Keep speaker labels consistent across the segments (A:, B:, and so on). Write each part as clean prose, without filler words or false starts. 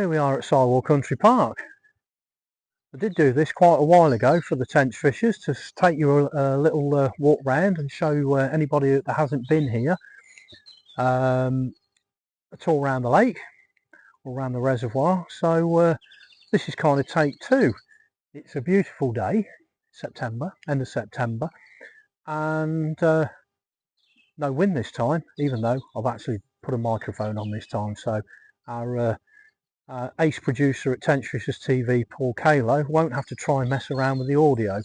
A: Well, here we are at Sywell Country Park. I did do this quite a while ago for the Tenchfishers to take you a little walk round and show anybody that hasn't been here a tour around the lake or around the reservoir. So this is kind of take two. It's a beautiful day, September, end of September, and no wind this time, even though I've actually put a microphone on this time. So our ace producer at Tenchfishers TV, Paul Kalo, won't have to try and mess around with the audio.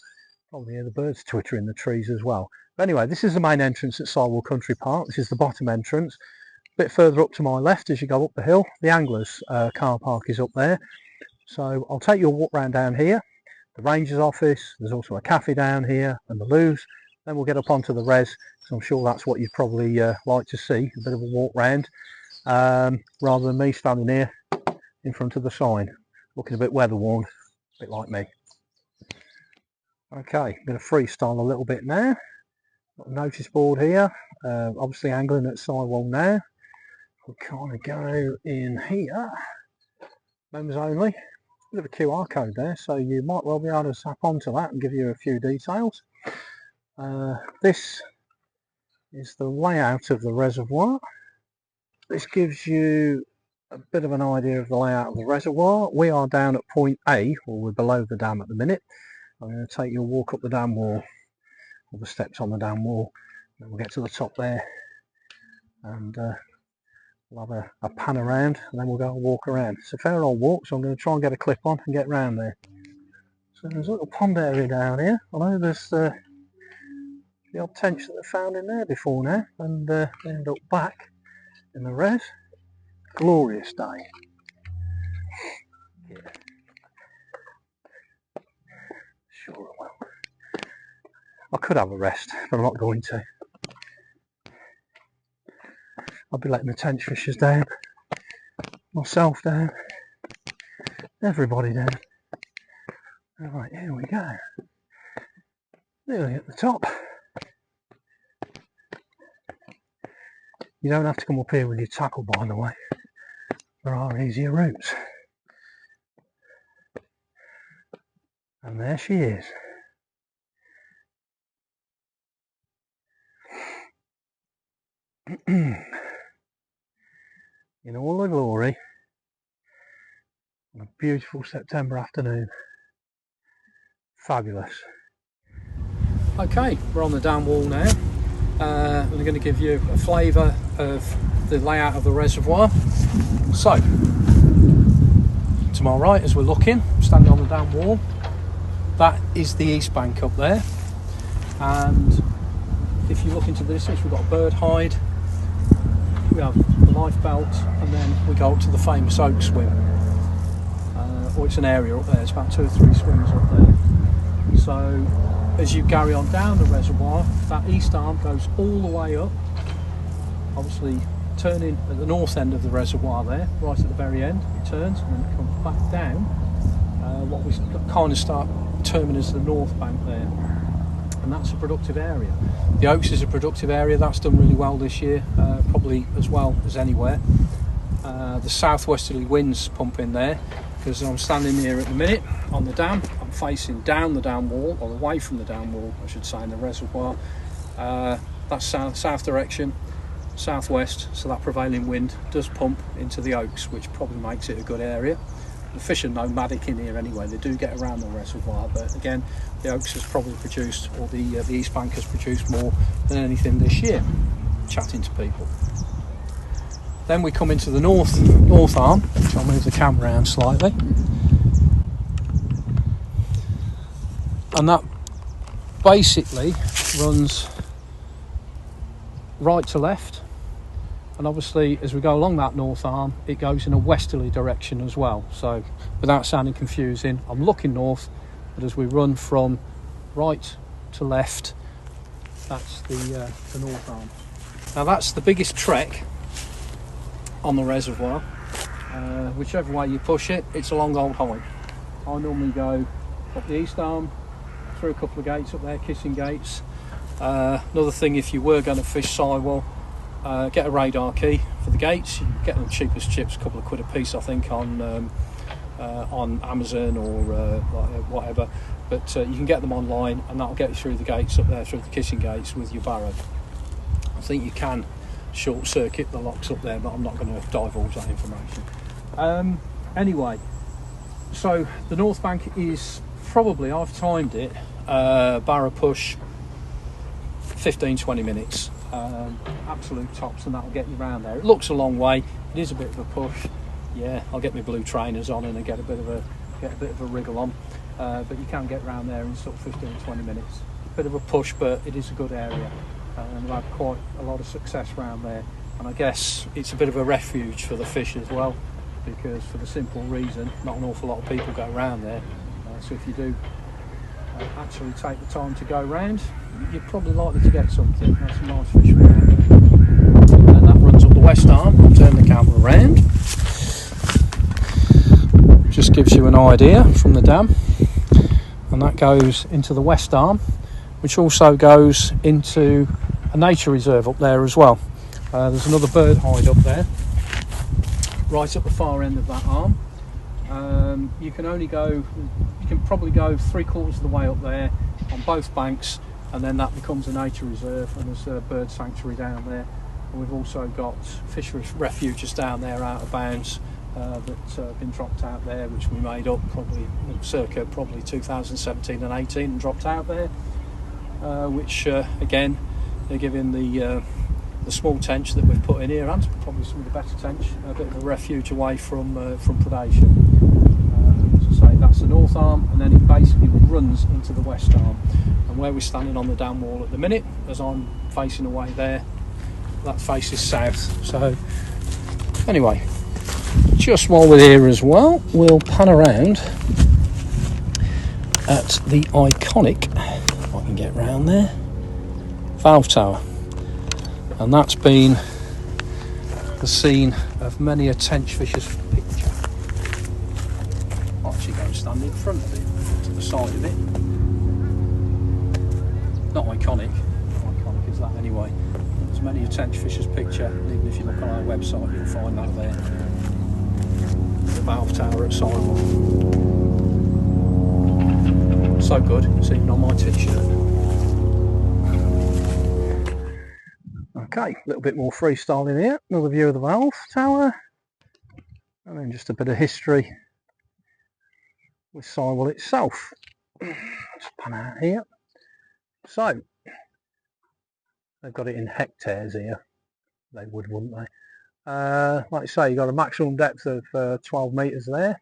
A: Probably hear the birds twitter in the trees as well. But anyway, this is the main entrance at Sywell Country Park. This is the bottom entrance. A bit further up to my left as you go up the hill, the anglers car park is up there. So I'll take you a walk round down here. The ranger's office, there's also a cafe down here, and the loos. Then we'll get up onto the res, so I'm sure that's what you'd probably like to see, a bit of a walk round, rather than me standing here in front of the sign, looking a bit weather worn, a bit like me. Okay, I'm going to freestyle a little bit now. Got a notice board here, obviously angling at Sywell now. We'll kind of go in here, members only. Bit of a QR code there, so you might well be able to zap onto that and give you a few details. This is the layout of the reservoir. This gives you a bit of an idea of the layout of the reservoir. We are down at point A, or we're below the dam at the minute. I'm going to take you a walk up the dam wall, or the steps on the dam wall, and we'll get to the top there, and we'll have a pan around, and then we'll go and walk around. It's a fair old walk, so I'm going to try and get a clip on and get round there. So there's a little pond area down here. I know there's the odd tench that they found in there before now, and they end up back in the res. Glorious day. Yeah. Sure I will. I could have a rest, but I'm not going to. I'll be letting the Tenchfishers down, myself down, everybody down. Alright, here we go. Nearly at the top. You don't have to come up here with your tackle, by the way. There are easier routes. And there she is. In all her glory, on a beautiful September afternoon. Fabulous. Okay, we're on the dam wall now. I'm going to give you a flavour of the layout of the reservoir. So, to my right as we're looking, standing on the dam wall, that is the east bank up there. And if you look into the distance, we've got a bird hide, we have the life belt, and then we go up to the famous oak swim. Or it's an area up there, it's about 2 or 3 swims up there. So as you carry on down the reservoir, that east arm goes all the way up, obviously turning at the north end of the reservoir there, right at the very end. It turns and then it comes back down, what we kind of start terming as the north bank there, and that's a productive area. The Oaks is a productive area, that's done really well this year, probably as well as anywhere. The southwesterly winds pump in there, because I'm standing here at the minute on the dam. I'm facing down the dam wall, or away from the dam wall I should say, in the reservoir. That's south direction, southwest, so that prevailing wind does pump into the Oaks, which probably makes it a good area. The fish are nomadic in here anyway, they do get around the reservoir, but again the Oaks has probably produced, or the East Bank has produced more than anything this year, chatting to people. Then we come into the north arm, which I'll move the camera around slightly, and that basically runs right to left, and obviously as we go along that north arm it goes in a westerly direction as well. So without sounding confusing, I'm looking north, but as we run from right to left, that's the north arm. Now that's the biggest trek on the reservoir. Whichever way you push it, it's a long old hike. I normally go up the east arm, through a couple of gates up there, kissing gates. Another thing, if you were going to fish Sywell, get a radar key for
B: the gates. You can get them cheap as chips, a couple of quid a piece I think on Amazon or whatever, but you can get them online, and that'll get you through the gates up there, through the kissing gates with your barrow. I think you can short circuit the locks up there, but I'm not going to divulge that information. Anyway, so the north bank is probably, I've timed it, barrow push 15-20 minutes, absolute tops, and that'll get you around there. It looks a long way, it is a bit of a push. Yeah, I'll get my blue trainers on and get a bit of a wriggle on, but you can get around there in sort of 15-20 minutes. Bit of a push, but it is a good area, and we've had quite a lot of success around there. And I guess it's a bit of a refuge for the fish as well, because for the simple reason, not an awful lot of people go around there. So if you do actually take the time to go round, you're probably likely to get something. That's some nice fish around there. And that runs up the west arm. I'll turn the camera around. Just gives you an idea from the dam. And that goes into the west arm, which also goes into a nature reserve up there as well. There's another bird hide up there, right at the far end of that arm. You can probably go 3/4 of the way up there on both banks, and then that becomes a nature reserve, and there's a bird sanctuary down there. And we've also got fishery refuges down there out of bounds that have been dropped out there, which we made up circa 2017 and 18 and dropped out there, which again they're giving the small tench that we've put in here, and probably some of the better tench, a bit of a refuge away from predation. As I say, that's the north arm, and then it basically runs into the west arm. And where we're standing on the dam wall at the minute, as I'm facing away there, that faces south. So anyway, just while we're here as well, we'll pan around at the iconic, if I can get round there, valve tower. And that's been the scene of many a Tenchfishers picture. I'll actually go and stand in front of it, to the side of it. Not iconic, how iconic is that anyway? There's many a Tenchfishers picture, and even if you look on our website you'll find that there. The valve tower at Sywell. So good, it's even on my t-shirt. Okay, a little bit more freestyle in here. Another view of the valve tower, and then just a bit of history with Sywell itself. Let's pan out here. So they've got it in hectares here. They would, wouldn't they? Like I say, you've got a maximum depth of 12 metres there.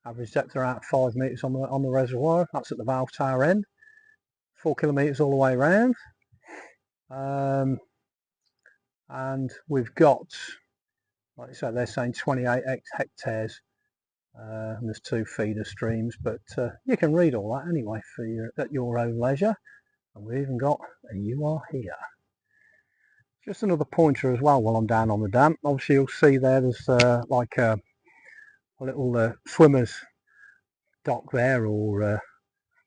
B: Average depth around 5 metres on the reservoir. That's at the valve tower end. 4 kilometres all the way around. And we've got, like I say, they're saying 28 hectares, and there's 2 feeder streams, but you can read all that anyway at your own leisure. And we've even got a "You Are Here." Just another pointer as well while I'm down on the dam. Obviously you'll see there's like a little swimmer's dock there, or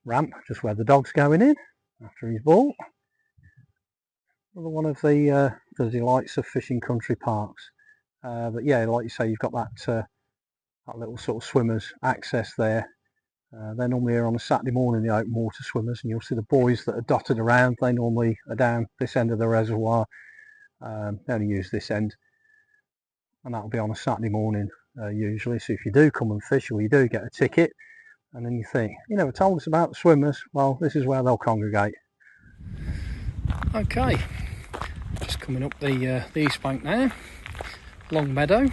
B: ramp, just where the dog's going in after he's bought. Another one of the delights of fishing country parks. But yeah, like you say, you've got that little sort of swimmer's access there. They're normally here on a Saturday morning, the open water swimmers, and you'll see the boys that are dotted around. They normally are down this end of the reservoir. They only use this end, and that'll be on a Saturday morning usually. So if you do come and fish, or you do get a ticket, and then you think, you never told us about the swimmers, well, this is where they'll congregate. Okay, just coming up the east bank now. Long meadow.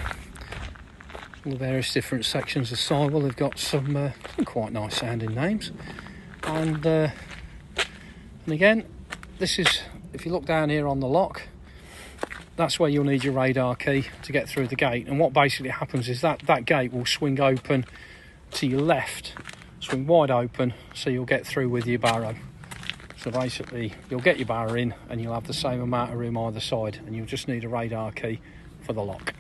B: All the various different sections of Sywell have got some quite nice sounding names, and again, this is, if you look down here on the lock, that's where you'll need your radar key to get through the gate. And what basically happens is that gate will swing open to your left, swing wide open, so you'll get through with your barrow. So basically you'll get your barrow in, and you'll have the same amount of room either side, and you'll just need a radar key for the lock.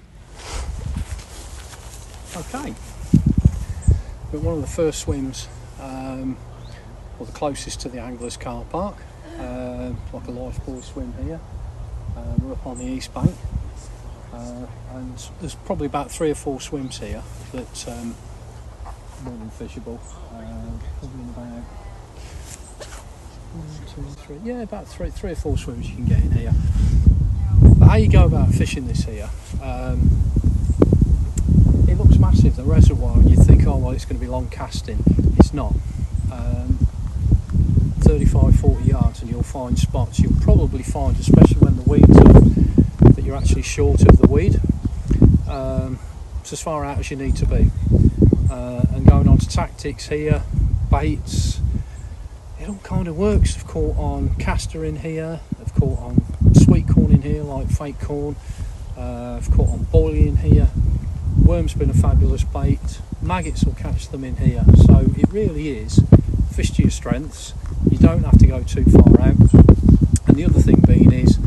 B: Okay, but one of the first swims, or the closest to the Anglers car park, like a lifebuoy swim here. We're up on the east bank, and there's probably about 3 or 4 swims here that more than fishable. Probably in about 1, 2, 3, yeah, about 3 or 4 swims you can get in here. But how you go about fishing this here, it looks massive, the reservoir, and you think, oh well, it's going to be long casting. It's not. 35-40 yards and you'll find spots. You'll probably find, especially when the weed's up, that you're actually short of the weed. It's as far out as you need to be. And going on to tactics here, baits, it all kind of works. I've caught on castor in here, I've caught on sweet corn in here like fake corn, I've caught on boilie in here, worm's been a fabulous bait, maggots will catch them in here. So it really is fish to your strengths. You don't have to go too far out. And the other thing being is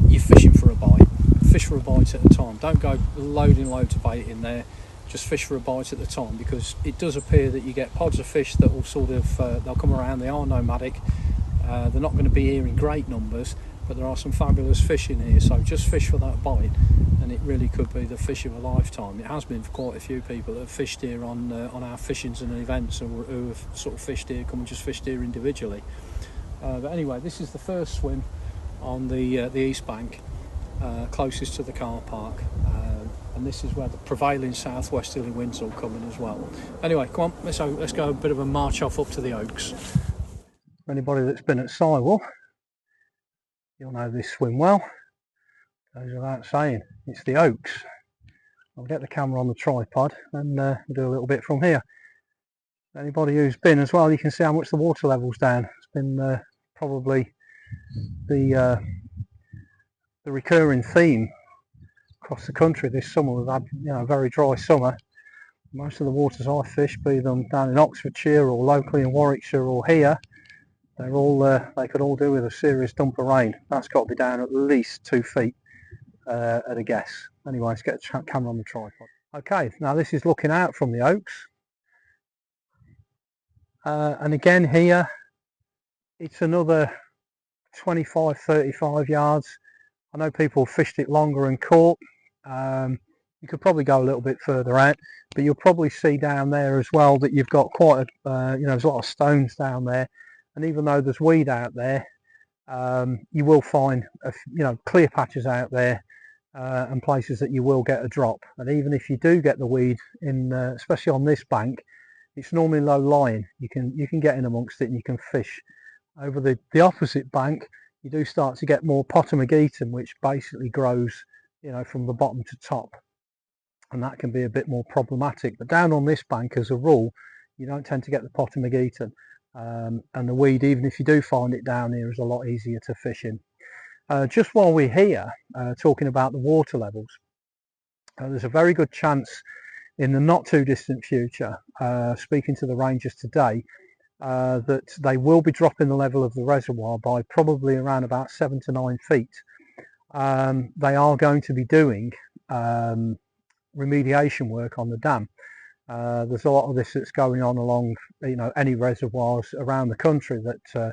B: you're fishing for a bite. Fish for a bite at a time. Don't go loading loads of bait in there. Just fish for a bite at the time, because it does appear that you get pods of fish that will sort of they'll come around. They are nomadic. They're not going to be here in great numbers, but there are some fabulous fish in here. So just fish for that bite, and it really could be the fish of a lifetime. It has been for quite a few people that have fished here on our fishings and events, or who have sort of fished here, come and just fished here individually. But anyway, this is the first swim on the east bank, closest to the car park, and this is where the prevailing southwesterly winds will come in as well. Anyway, come on, let's go a bit of a march off up to the Oaks.
A: Anybody that's been at Sywell, you'll know this swim well. Goes without saying, it's the Oaks. I'll get the camera on the tripod and do a little bit from here. Anybody who's been as well, you can see how much the water level's down. It's been probably the recurring theme across the country this summer. We've had a very dry summer. Most of the waters I fish, be them down in Oxfordshire or locally in Warwickshire or here, they're all they could all do with a serious dump of rain. That's got to be down at least 2 feet at a guess. Anyway, let's get the camera on the tripod. Okay, now this is looking out from the Oaks, and again here it's another 25-35 yards. I know people have fished it longer and caught. You could probably go a little bit further out, but you'll probably see down there as well that you've got quite a there's a lot of stones down there, and even though there's weed out there, you will find clear patches out there and places that you will get a drop. And even if you do get the weed in, especially on this bank, it's normally low lying. You can get in amongst it and you can fish. Over the opposite bank, you do start to get more potamogeton, which basically grows from the bottom to top, and that can be a bit more problematic. But down on this bank, as a rule, you don't tend to get the potamogeton, and the weed, even if you do find it down here, is a lot easier to fish in. Just while we're here talking about the water levels, there's a very good chance in the not too distant future, speaking to the rangers today, that they will be dropping the level of the reservoir by probably around about 7 to 9 feet. They are going to be doing remediation work on the dam. There's a lot of this that's going on along any reservoirs around the country that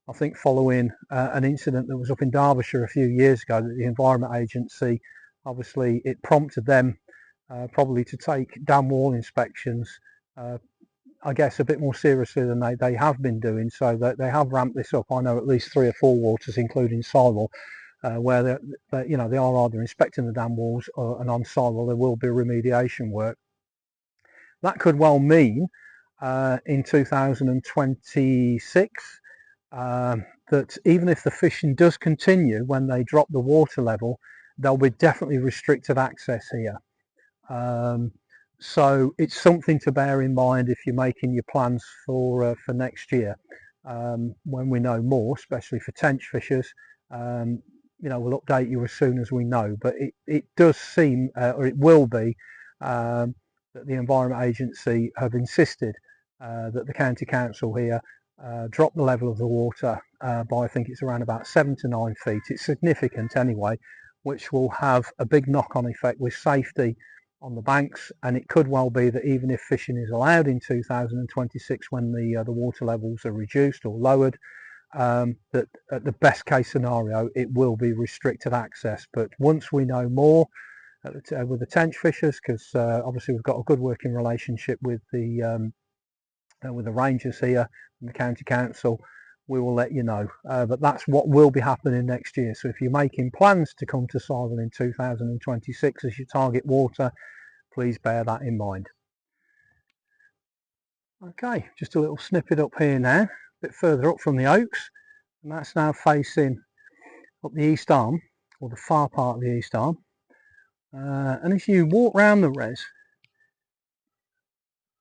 A: I think following an incident that was up in Derbyshire a few years ago, that the Environment Agency, obviously it prompted them probably to take dam wall inspections I guess a bit more seriously than they have been doing, so that they have ramped this up. I know at least 3 or 4 waters, including Sywell, where they are either inspecting the dam walls, and on Sywell there will be remediation work. That could well mean in 2026 that even if the fishing does continue, when they drop the water level, there'll be definitely restricted access here. So it's something to bear in mind if you're making your plans for next year. When we know more, especially for tench fishers, we'll update you as soon as we know. But it does seem, or it will be, that the Environment Agency have insisted that the County Council here drop the level of the water by, I think it's around about 7 to 9 feet. It's significant anyway, which will have a big knock-on effect with safety on the banks, and it could well be that even if fishing is allowed in 2026, when the water levels are reduced or lowered, that at the best case scenario it will be restricted access. But once we know more with the Tenchfishers, because obviously we've got a good working relationship with the rangers here and the county council, we will let you know. But that's what will be happening next year. So if you're making plans to come to Sywell in 2026 as your target water, please bear that in mind. Okay, just a little snippet up here now, a bit further up from the oaks, and that's now facing up the east arm, or the far part of the east arm. And as you walk round the res,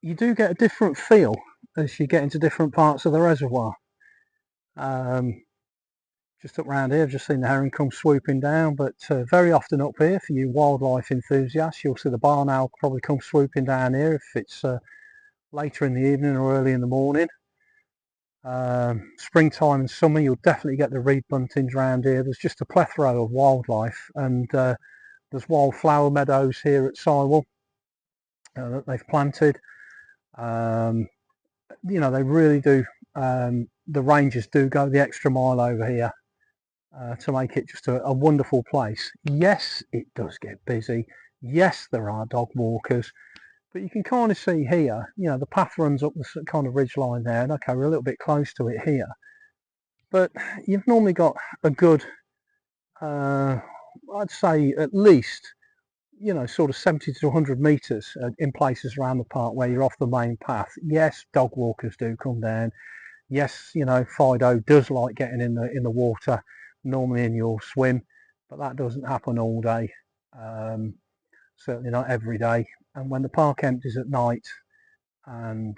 A: you do get a different feel as you get into different parts of the reservoir. Just up round here, I've just seen the herring come swooping down, but very often up here, for you wildlife enthusiasts, you'll see the barn owl probably come swooping down here if it's later in the evening or early in the morning. Springtime and summer, you'll definitely get the reed buntings around here. There's just a plethora of wildlife, and there's wildflower meadows here at Sywell that they've planted. You know, they really do, the rangers do go the extra mile over here to make it just a wonderful place. Yes, it does get busy. Yes, there are dog walkers, but you can kind of see here, you know, the path runs up the kind of ridge line there, and okay, we're a little bit close to it here, but you've normally got a good, I'd say at least, you know, sort of 70 to 100 metres in places around the park where you're off the main path. Yes, dog walkers do come down. Yes, you know, Fido does like getting in the water, normally in your swim, but that doesn't happen all day, certainly not every day. And when the park empties at night and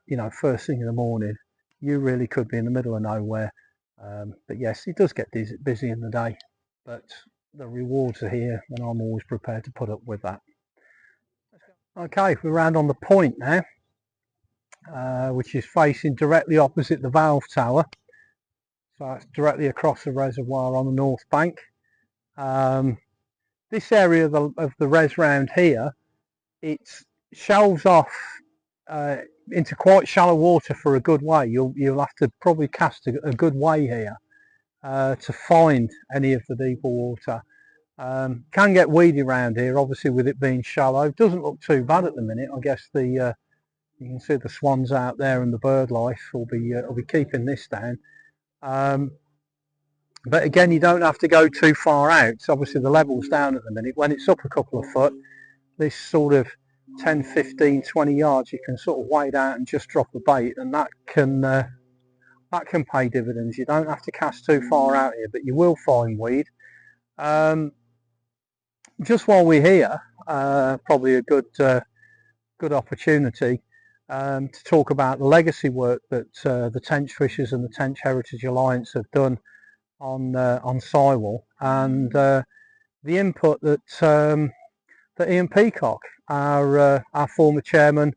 A: you know, first thing in the morning, you really could be in the middle of nowhere. But yes, it does get busy in the day, but the rewards are here, and I'm always prepared to put up with that. Okay, we're round on the point now, which is facing directly opposite the valve tower. So it's directly across the reservoir on the north bank. This area of the res round here, it shelves off into quite shallow water for a good way. You'll have to probably cast a good way here to find any of the deeper water. Can get weedy around here, obviously, with it being shallow. Doesn't look too bad at the minute. I guess you can see the swans out there, and the bird life will be keeping this down. But again, you don't have to go too far out. So obviously the level's down at the minute. When it's up a couple of foot, this sort of 10, 15, 20 yards, you can sort of wade out and just drop a bait, and that can pay dividends. You don't have to cast too far out here, but you will find weed. Just while we're here, probably a good opportunity to talk about the legacy work that the Tenchfishers and the Tench Heritage Alliance have done on Sywell, and the input that Ian Peacock, our former chairman,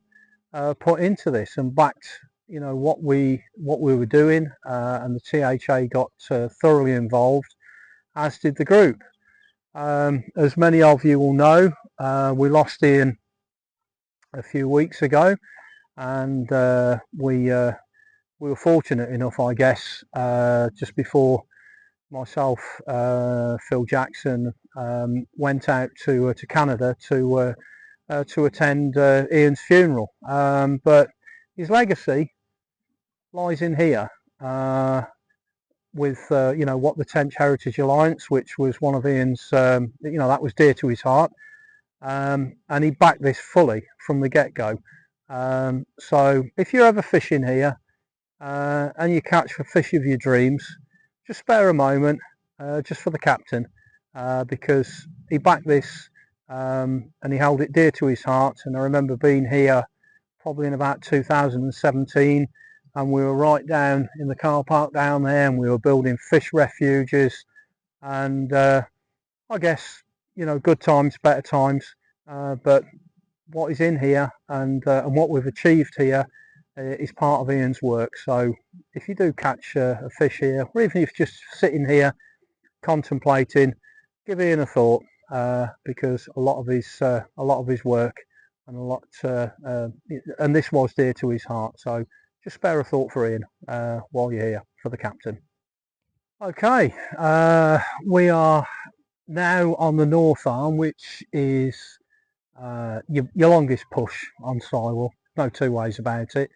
A: put into this, and backed, you know, what we were doing, and the THA got thoroughly involved, as did the group. As many of you will know, we lost Ian a few weeks ago, and we were fortunate enough, I guess, just before myself, Phil Jackson, went out to Canada to attend Ian's funeral. But his legacy lies in here, with you know, what the Tench Heritage Alliance, which was one of Ian's, you know, that was dear to his heart, and he backed this fully from the get-go. So if you're ever fishing here and you catch the fish of your dreams, just spare a moment just for the captain, because he backed this, and he held it dear to his heart. And I remember being here probably in about 2017, and we were right down in the car park down there, and we were building fish refuges, and I guess, you know, good times, better times, but what is in here and what we've achieved here is part of Ian's work. So if you do catch a fish here, or even if you're just sitting here contemplating, give Ian a thought, because a lot of his work and and this was dear to his heart. So just spare a thought for Ian while you're here, for the captain. Okay, we are now on the north arm, which is your longest push on Sywell. No two ways about it.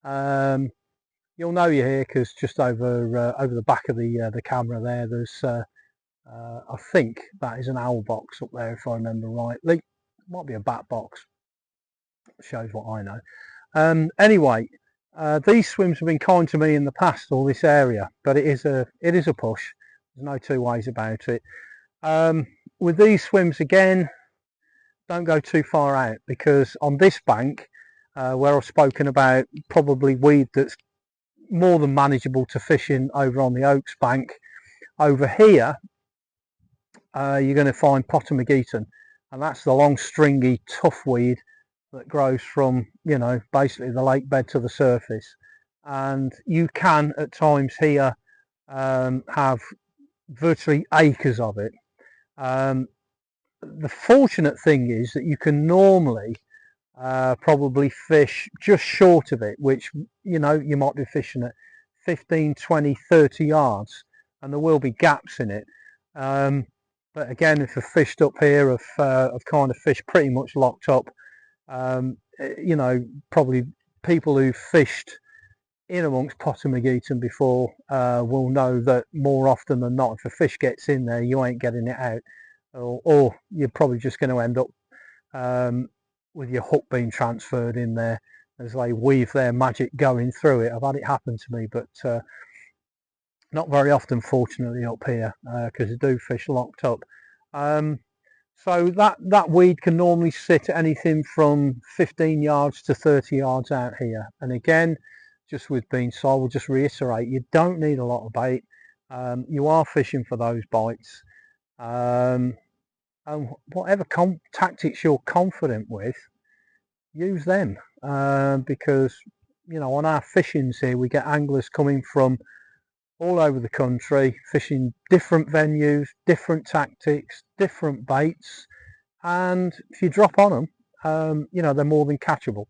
A: You'll know you're here because just over the back of the camera there, there's I think that is an owl box up there, if I remember rightly. It might be a bat box. Shows what I know. Anyway, these swims have been kind to me in the past, all this area, but it is a push. There's no two ways about it. With these swims again, don't go too far out, because on this bank, where I've spoken about probably weed that's more than manageable to fish in over on the Oaks bank, over here you're going to find Potamogeton, and that's the long stringy tough weed that grows from, you know, basically the lake bed to the surface. And you can at times here have virtually acres of it. The fortunate thing is that you can normally probably fish just short of it, which, you know, you might be fishing at 15, 20, 30 yards, and there will be gaps in it. But again, if I've fished up here, I've kind of fished pretty much locked up. You know, probably people who've fished in amongst Potamogeton before will know that more often than not, if a fish gets in there, you ain't getting it out, or you're probably just going to end up with your hook being transferred in there as they weave their magic going through it. I've had it happen to me, but not very often, fortunately, up here, because I do fish locked up. So that weed can normally sit at anything from 15 yards to 30 yards out here. And again, just with being so, I will just reiterate, you don't need a lot of bait. You are fishing for those bites. And whatever tactics you're confident with, use them. Because, you know, on our fishings here, we get anglers coming from all over the country, fishing different venues, different tactics, different baits, and if you drop on them, you know, they're more than catchable.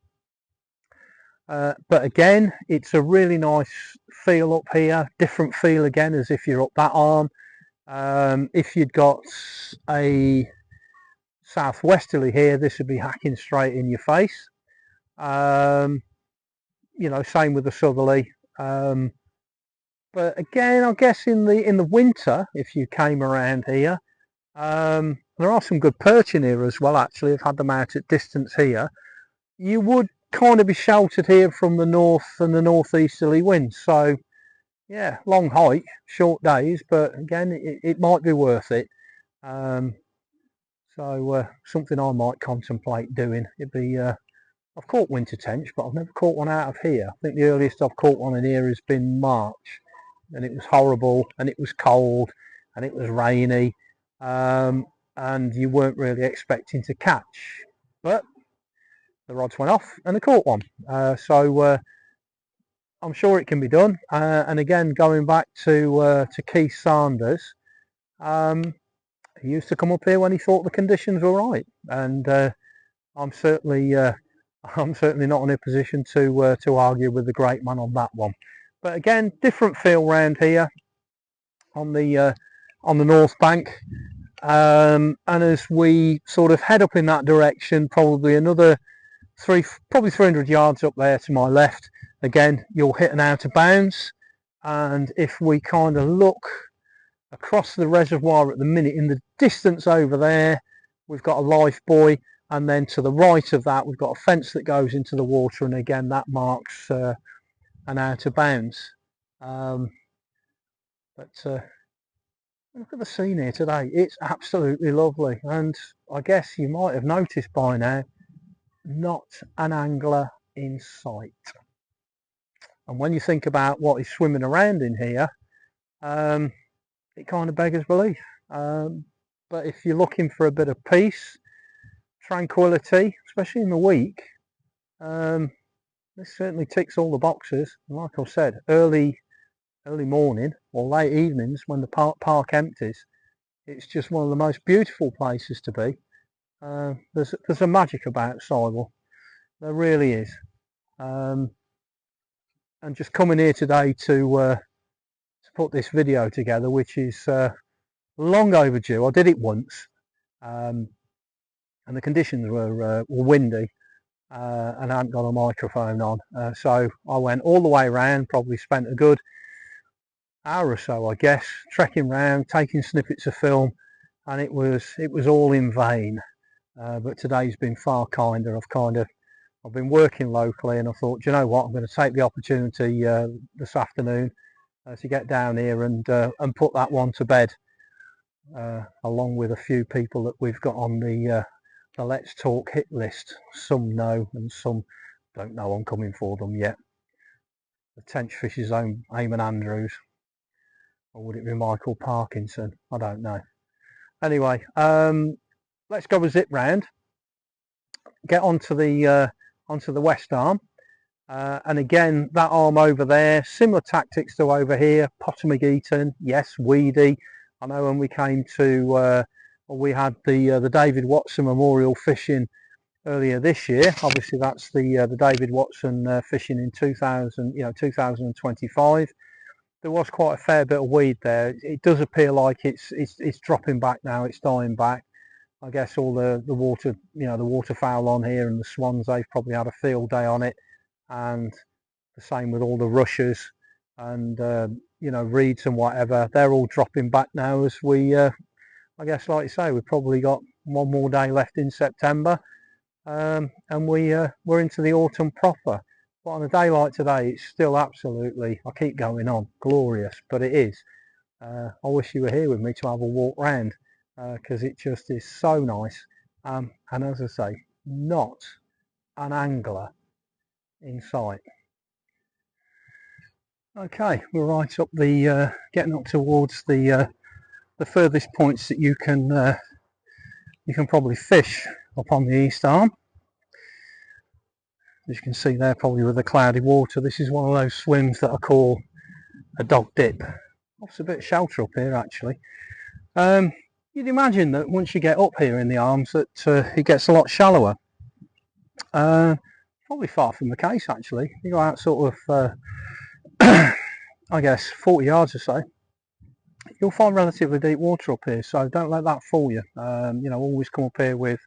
A: But again, it's a really nice feel up here, different feel again as if you're up that arm. If you'd got a southwesterly here, this would be hacking straight in your face. You know, same with the southerly. But again, I guess in the winter, if you came around here, there are some good perch in here as well. Actually, I've had them out at distance here. You would kind of be sheltered here from the north and the northeasterly winds. So yeah, long hike, short days, but again, it might be worth it. So something I might contemplate doing. It'd be I've caught winter tench, but I've never caught one out of here. I think the earliest I've caught one in here has been March, and it was horrible, and it was cold, and it was rainy, and you weren't really expecting to catch. But the rods went off, and I caught one. So I'm sure it can be done. And again, going back to Keith Sanders, he used to come up here when he thought the conditions were right, and I'm certainly not in a position to argue with the great man on that one. But again, different feel round here on the north bank, and as we sort of head up in that direction, probably another probably 300 yards up there to my left, again you'll hit an out of bounds. And if we kind of look across the reservoir at the minute, in the distance over there we've got a life buoy, and then to the right of that we've got a fence that goes into the water, and again that marks an out of bounds. But look at the scene here today, it's absolutely lovely, and I guess you might have noticed by now, not an angler in sight. And when you think about what is swimming around in here, it kind of beggars belief. But if you're looking for a bit of peace, tranquility, especially in the week, this certainly ticks all the boxes. And like I said, early morning or late evenings when the park empties, it's just one of the most beautiful places to be. There's a magic about Sywell, there really is. And just coming here today to put this video together, which is long overdue. I did it once, and the conditions were windy, and I hadn't got a microphone on, so I went all the way around, probably spent a good hour or so, I guess, trekking around, taking snippets of film, and it was all in vain. But today's been far kinder. I've been working locally, and I thought, do you know what, I'm going to take the opportunity this afternoon to get down here and put that one to bed, along with a few people that we've got on the Let's Talk hit list. Some know and some don't know I'm coming for them yet. The Tenchfishers own Eamon Andrews, or would it be Michael Parkinson? I don't know. Anyway, let's go a zip round, get onto the west arm, and again, that arm over there, similar tactics to over here. Potamogeton, yes, weedy. I know when we came to we had the David Watson Memorial fishing earlier this year. Obviously that's the David Watson fishing in 2025. There was quite a fair bit of weed there. It does appear like it's dropping back now, it's dying back. I guess all the water, the waterfowl on here and the swans, they've probably had a field day on it, and the same with all the rushes and reeds and whatever. They're all dropping back now as we I guess, like you say, we've probably got one more day left in September, and we're into the autumn proper. But on a day like today, it's still absolutely, I keep going on, glorious, but it is. I wish you were here with me to have a walk round, because it just is so nice, and as I say, not an angler in sight. Okay, we're right up the getting up towards the furthest points that you can probably fish up on the east arm. As you can see there, probably with the cloudy water, this is one of those swims that I call a dog dip. It's a bit shelter up here actually. You'd imagine that once you get up here in the arms that it gets a lot shallower. Probably far from the case actually. You go out sort of I guess 40 yards or so, you'll find relatively deep water up here, so don't let that fool you. Always come up here with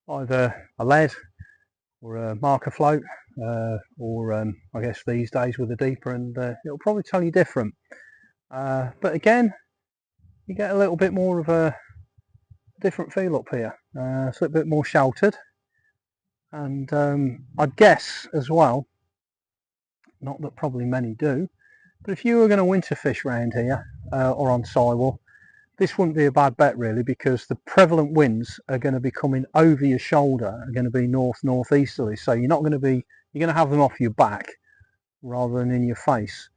A: either a lead or a marker float, or I guess these days with a deeper, and it'll probably tell you different. But again, you get a little bit more of a different feel up here. It's a little bit more sheltered, and I'd guess as well, not that probably many do, but if you were going to winter fish around here or on Sywell, this wouldn't be a bad bet really, because the prevalent winds are going to be coming over your shoulder, are going to be northeasterly, so you're going to have them off your back rather than in your face.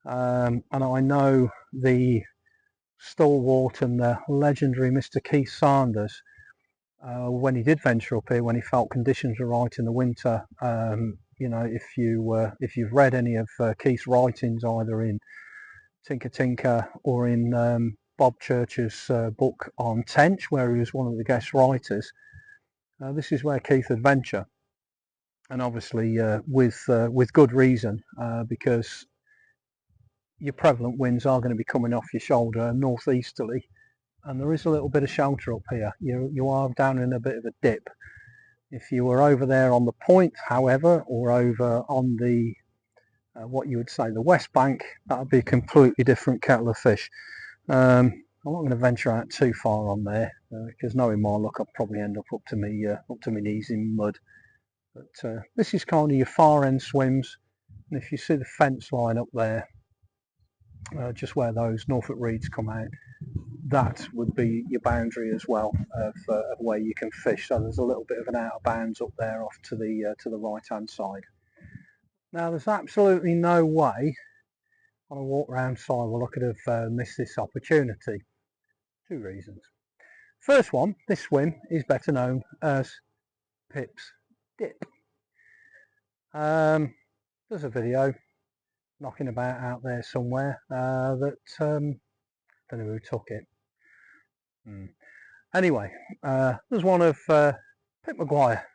A: And I know the stalwart and the legendary Mr. Keith Sanders, when he did venture up here, when he felt conditions were right in the winter, if you've read any of Keith's writings either in Tinker Tinker or in Bob Church's book on Tench, where he was one of the guest writers, this is where Keith would venture, and obviously with good reason, because your prevalent winds are going to be coming off your shoulder northeasterly, and there is a little bit of shelter up here. You are down in a bit of a dip. If you were over there on the point, however, or over on the what you would say the west bank, that would be a completely different kettle of fish. I'm not going to venture out too far on there, because knowing my luck, I'll probably end up to my knees in mud. But this is kind of your far end swims, and if you see the fence line up there, just where those Norfolk reeds come out, that would be your boundary as well of where you can fish. So there's a little bit of an out of bounds up there off to the right hand side. Now there's absolutely no way on a walk round Sywell I could have missed this opportunity. Two reasons. First one, this swim is better known as Pip's Dip. There's a video knocking about out there somewhere that don't know who took it. Anyway, there's one of Pip Maguire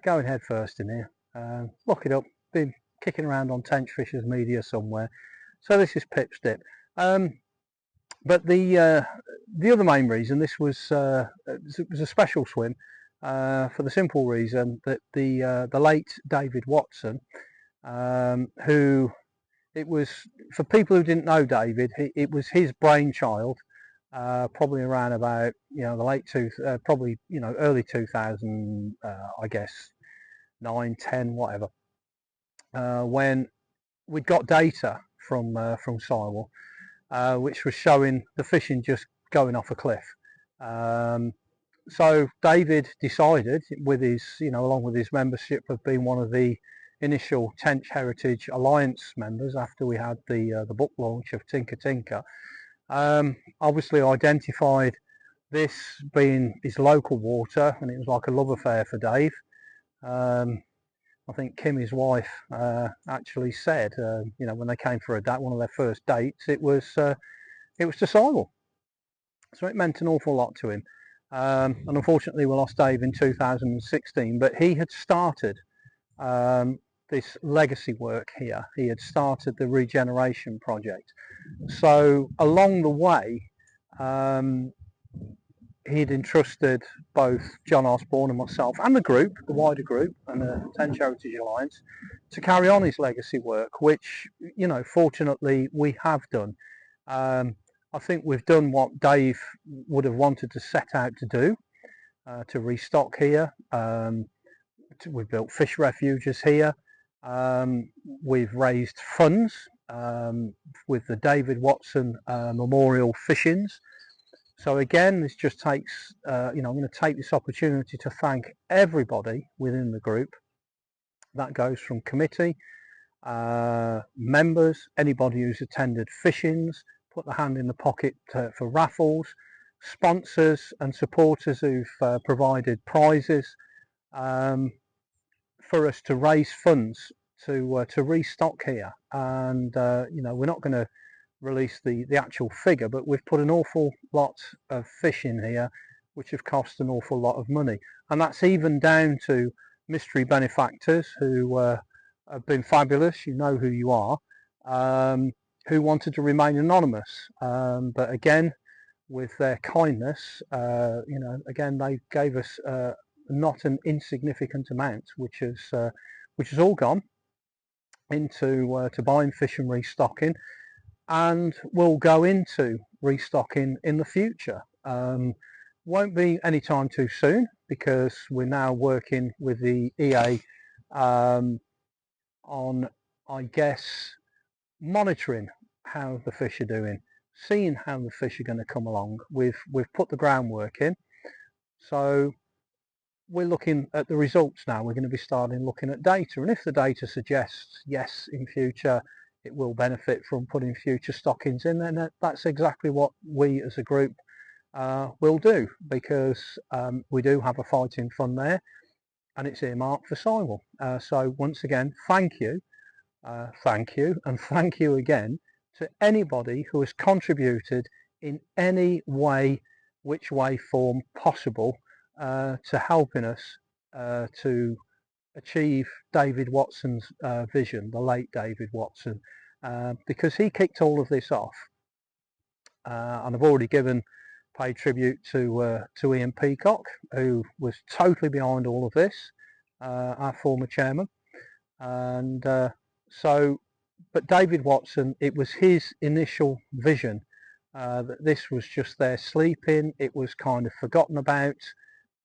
A: going head first in here. Look it up, been kicking around on Tenchfishers media somewhere. So this is Pip's Dip. But the other main reason this was it was a special swim for the simple reason that the late David Watson, who, it was, for people who didn't know David, it was his brainchild, probably around about, you know, the probably, you know, early 2000, I guess 9, 10, whatever, when we'd got data from Sywell, which was showing the fishing just going off a cliff. So David decided, with his, you know, along with his membership of being one of the initial Tench Heritage Alliance members after we had the book launch of Tinker Tinker, obviously identified this being his local water, and it was like a love affair for Dave. I think Kim, his wife, actually said, you know, when they came for one of their first dates, it was to Sywell. So it meant an awful lot to him. And unfortunately we lost Dave in 2016, but he had started this legacy work here. He had started the regeneration project. So along the way, he'd entrusted both John Osborne and myself and the group, the wider group, and the Tench Heritage Alliance, to carry on his legacy work, which, you know, fortunately we have done. I think we've done what Dave would have wanted to set out to do, to restock here. We've built fish refuges here. We've raised funds with the David Watson Memorial Fishings. So again, this just takes, you know, I'm going to take this opportunity to thank everybody within the group. That goes from committee, members, anybody who's attended fishings, put the hand in the pocket for raffles, sponsors and supporters who've provided prizes for us to raise funds to restock here. And you know, we're not going to release the actual figure, but we've put an awful lot of fish in here which have cost an awful lot of money, and that's even down to mystery benefactors who have been fabulous, you know who you are, who wanted to remain anonymous, but again, with their kindness, you know, again, they gave us not an insignificant amount, which has all gone into to buying fish and restocking, and will go into restocking in the future. Won't be anytime too soon, because we're now working with the EA on, I guess, monitoring how the fish are doing, seeing how the fish are going to come along. We've put the groundwork in, so we're looking at the results now. We're going to be starting looking at data, and if the data suggests yes, in future it will benefit from putting future stockings in, then that's exactly what we as a group will do, because we do have a fighting fund there, and it's earmarked for Sywell. So once again, thank you, and thank you again to anybody who has contributed in any way, which way, form possible to helping us to achieve David Watson's vision, the late David Watson, because he kicked all of this off. And I've already paid tribute to Ian Peacock, who was totally behind all of this, our former chairman. And but David Watson, it was his initial vision that this was just there sleeping. It was kind of forgotten about.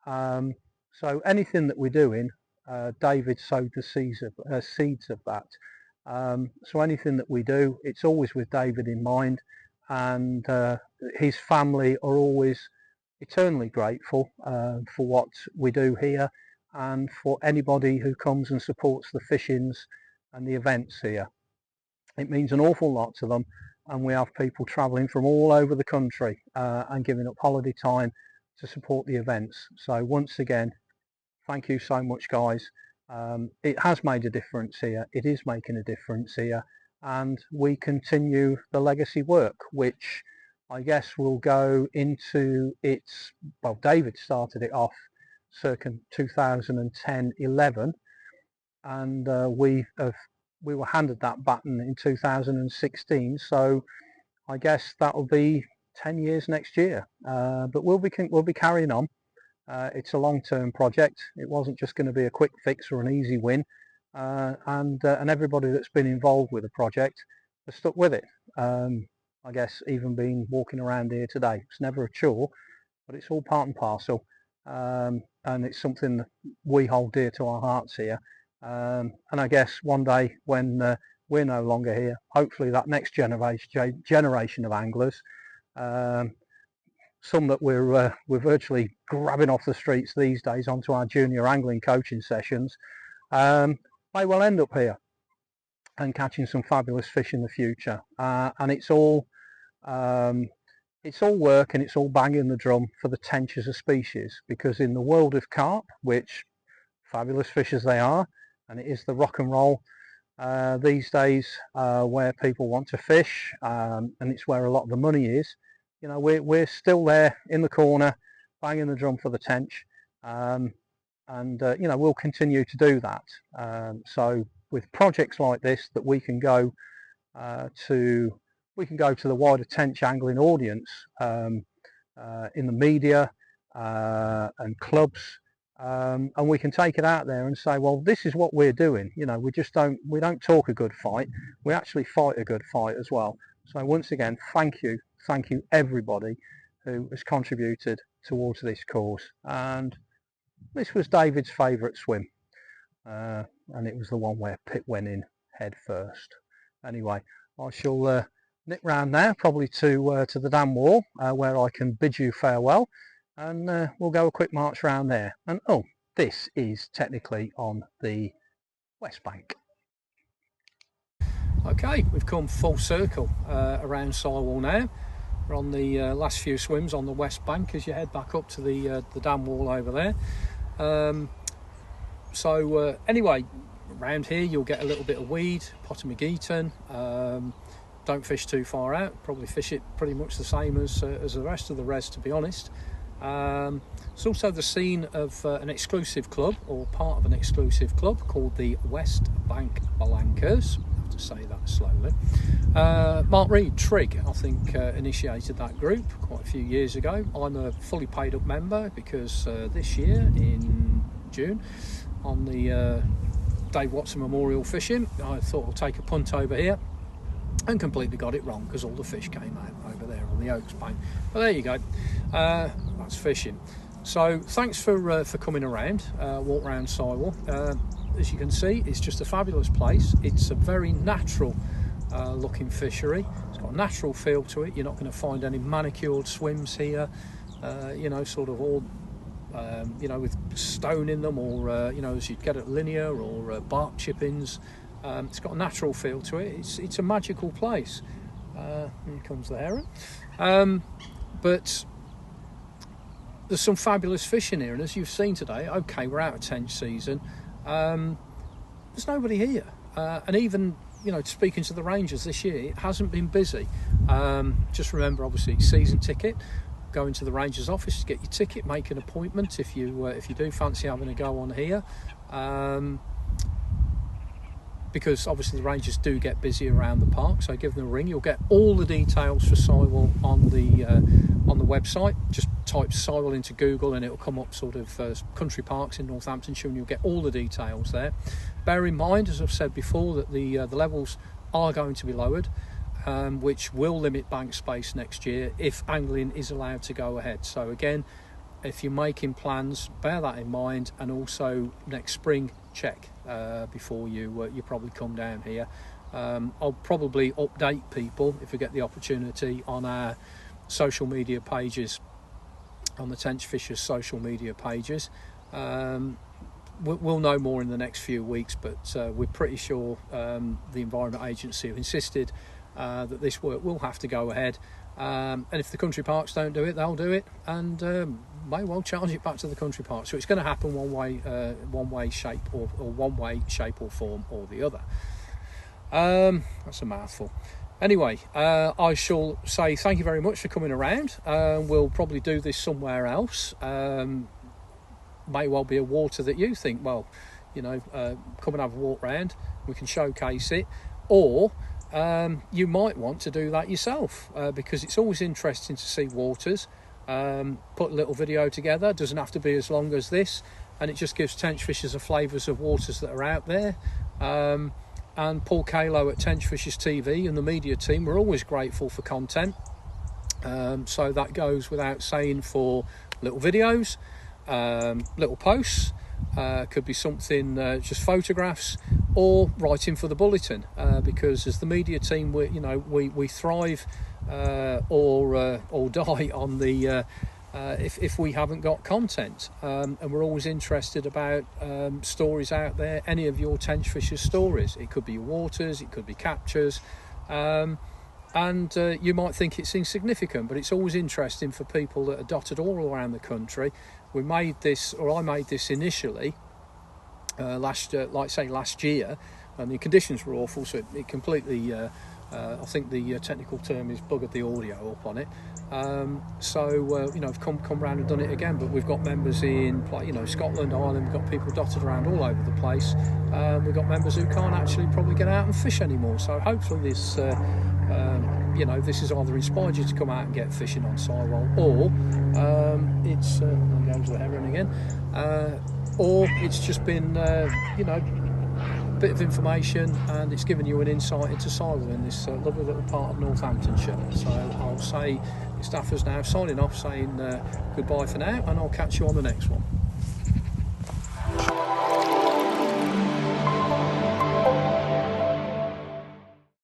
A: So anything that we're doing, David sowed the seeds of that. So anything that we do, it's always with David in mind, and his family are always eternally grateful for what we do here, and for anybody who comes and supports the fishings and the events here. It means an awful lot to them, and we have people travelling from all over the country and giving up holiday time to support the events. So once again, thank you so much, guys. It has made a difference here, it is making a difference here, and we continue the legacy work, which I guess will go into its, well, David started it off circa 2010-11, and we have we were handed that baton in 2016, so I guess that'll be 10 years next year. But we'll be carrying on. It's a long-term project. It wasn't just going to be a quick fix or an easy win, and everybody that's been involved with the project has stuck with it. I guess even being walking around here today, it's never a chore, but it's all part and parcel, and it's something that we hold dear to our hearts here. And I guess one day when we're no longer here, hopefully that next generation of anglers, some that we're virtually grabbing off the streets these days onto our junior angling coaching sessions, may well end up here and catching some fabulous fish in the future. And it's all work, and it's all banging the drum for the tench as a species, because in the world of carp, which fabulous fish as they are, and it is the rock and roll these days where people want to fish, and it's where a lot of the money is. You know, we're still there in the corner banging the drum for the tench, and you know, we'll continue to do that. So with projects like this, that we can go to the wider tench angling audience, in the media and clubs, and we can take it out there and say, well, this is what we're doing. You know, we don't talk a good fight, we actually fight a good fight as well. So once again, thank you everybody who has contributed towards this course. And this was David's favourite swim, and it was the one where Pip went in head first. Anyway, I shall nip round now, probably to the dam wall, where I can bid you farewell, and we'll go a quick march round there. And oh, this is technically on the west bank.
B: Okay, we've come full circle around Sywell now. We're on the last few swims on the west bank as you head back up to the dam wall over there. Anyway, around here you'll get a little bit of weed, Potamogeton. Don't fish too far out, probably fish it pretty much the same as the rest of the res, to be honest. It's also the scene of an exclusive club, or part of an exclusive club, called the West Bank Balancas. I have to say that slowly. Mark Reed, Trigg, I think, initiated that group quite a few years ago. I'm a fully paid up member because this year in June, on the Dave Watson Memorial Fishing, I thought I'll take a punt over here, and completely got it wrong because all the fish came out over there on the Oaks Bank. But there you go, that's fishing. So thanks for coming around, walk around Sywell. As you can see, it's just a fabulous place. It's a very natural looking fishery. It's got a natural feel to it. You're not going to find any manicured swims here, you know, sort of all you know, with stone in them, or you know, as you'd get at Linear, or bark chippings. It's got a natural feel to it. It's a magical place. Here comes the heron. But there's some fabulous fish in here, and as you've seen today, okay, we're out of tench season. There's nobody here, and even, you know, speaking to the rangers this year, it hasn't been busy. Just remember, obviously, season ticket. Go into the ranger's office to get your ticket, make an appointment if you do fancy having a go on here. Because obviously the rangers do get busy around the park, so give them a ring. You'll get all the details for Sywell on the website. Just type Sywell into Google and it'll come up sort of country parks in Northamptonshire, and you'll get all the details there. Bear in mind, as I've said before, that the levels are going to be lowered, which will limit bank space next year if angling is allowed to go ahead. So again, if you're making plans, bear that in mind, and also next spring check before you probably come down here. I'll probably update people if we get the opportunity on our social media pages, on the Tenchfishers social media pages. We'll know more in the next few weeks, but we're pretty sure the Environment Agency have insisted that this work will have to go ahead, and if the country parks don't do it, they'll do it, and may well charge it back to the country park. So it's going to happen one way shape or form or the other. That's a mouthful. Anyway, I shall say thank you very much for coming around. We'll probably do this somewhere else. May well be a water that you think, well, you know, come and have a walk round. we can showcase it, or you might want to do that yourself, because it's always interesting to see waters. Put a little video together, doesn't have to be as long as this, and it just gives tench fishers the flavours of waters that are out there. And Paul Kalo at Tenchfishers TV and the media team, we're always grateful for content, so that goes without saying for little videos, little posts, could be something, just photographs, or writing for the bulletin, because as the media team, we thrive or die on the if we haven't got content, and we're always interested about stories out there. Any of your tench fishers stories, it could be your waters, it could be captures, and you might think it's insignificant, but it's always interesting for people that are dotted all around the country. I made this initially last year, and the conditions were awful, so it completely I think the technical term is buggered the audio up on it. I've come round and done it again, but we've got members in Scotland, Ireland. We've got people dotted around all over the place. We've got members who can't actually probably get out and fish anymore, so hopefully this this has either inspired you to come out and get fishing on Sywell, or it's there goes the heron again, or it's just been bit of information, and it's given you an insight into Sywell in this lovely little part of Northamptonshire. So I'll say it's Daffers now, signing off, saying goodbye for now, and I'll catch you on the next one.